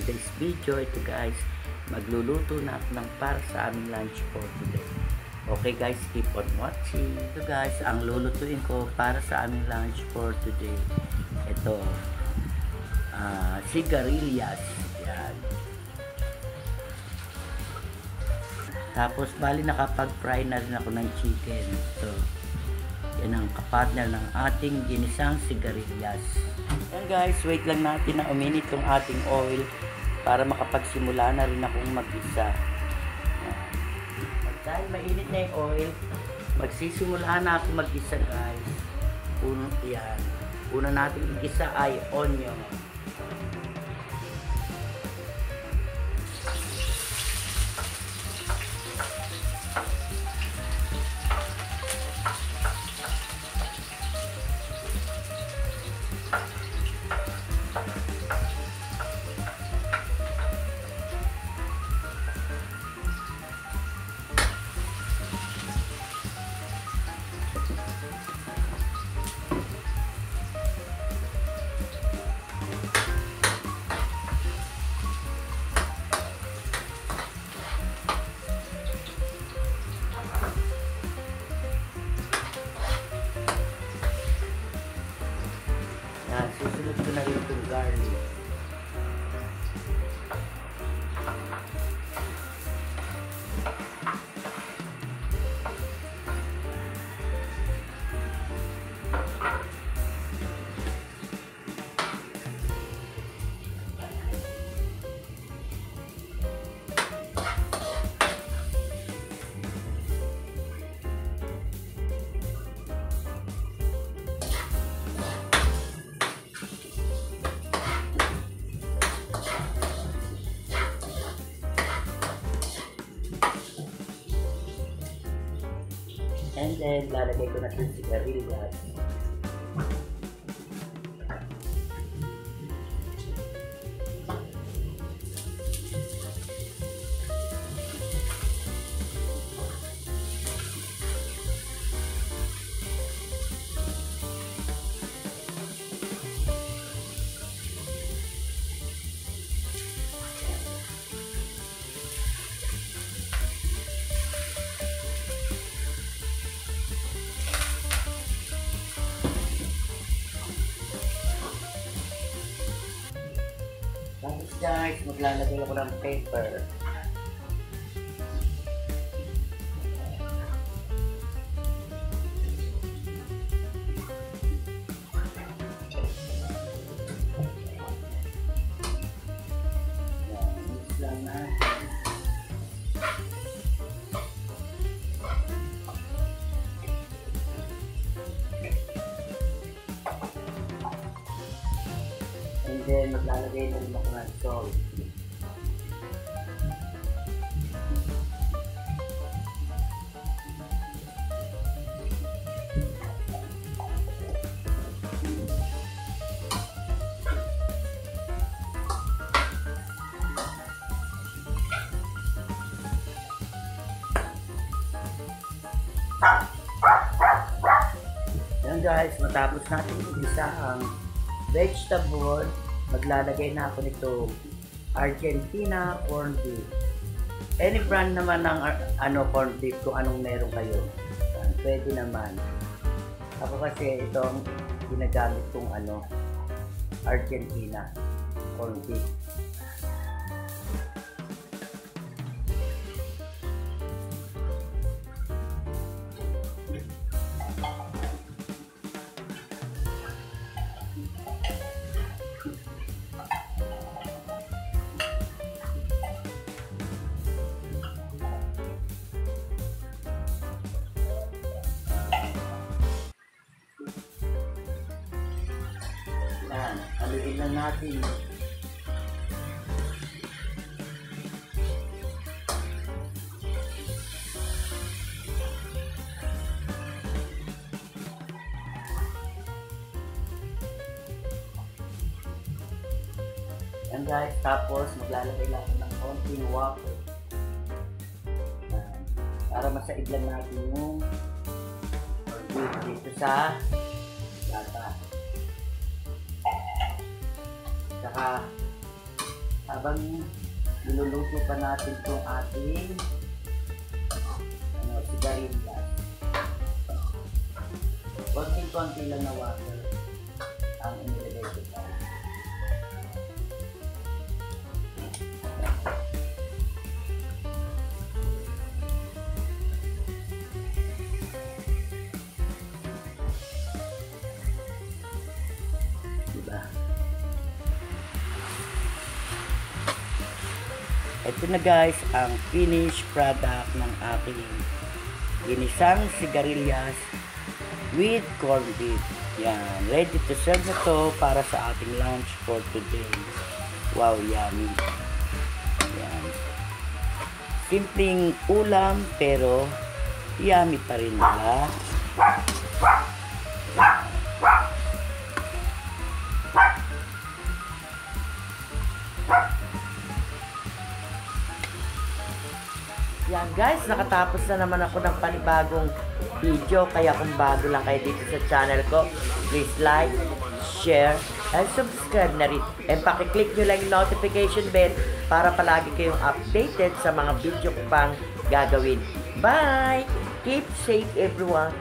today's video. Ito guys, magluluto na ako ng para sa aming lunch for today. Okay guys, keep on watching. Ito guys, ang lulutuin ko para sa aming lunch for today. Ito, sigarilyas. Yan. Tapos bali nakapag-fry na rin ako ng chicken. So, yan ang kapartner ng ating ginisang sigarilyas. Yan guys, wait lang natin na uminit yung ating oil para makapagsimula na rin akong mag-isa. Dahil mainit na yung oil, magsisimula na ako mag-isa guys. Una natin igisa ay onion. Susunod ko na rin itong garlic. And then, lalagay ko na yung sigarilyas. Tapos guys, maglalagay ako ng pepper. Mix lang natin. And then, maglalagay na rin ako ng salt. Yan guys, matapos natin igisa ang vegetable, maglalagay na ako nito Argentina corned beef. Any brand naman ng corned beef kung anong meron kayo. Pwede naman. Ako kasi itong ginagamit kong Argentina corned beef. Yan, haluin lang natin. Yan guys, tapos maglalagay lang ng konting water. Yan, para masaid lang natin yung beef dito sa lata. Saka habang niluluto pa natin itong ating sigarilyas. Konting-konti lang na water ang inilagay ko tayo. Diba? Ito na guys ang finished product ng ating ginisang sigarilyas with corned beef. Yan, ready to serve na to para sa ating lunch for today. Wow, yummy. Yan. Simpleng ulam pero yummy pa rin nila. Yan guys, nakatapos na naman ako ng panibagong video. Kaya kung bago lang kayo dito sa channel ko, please like, share, and subscribe na rin. And pakiclick nyo lang yung notification bell para palagi kayong updated sa mga video ko pang gagawin. Bye! Keep safe everyone!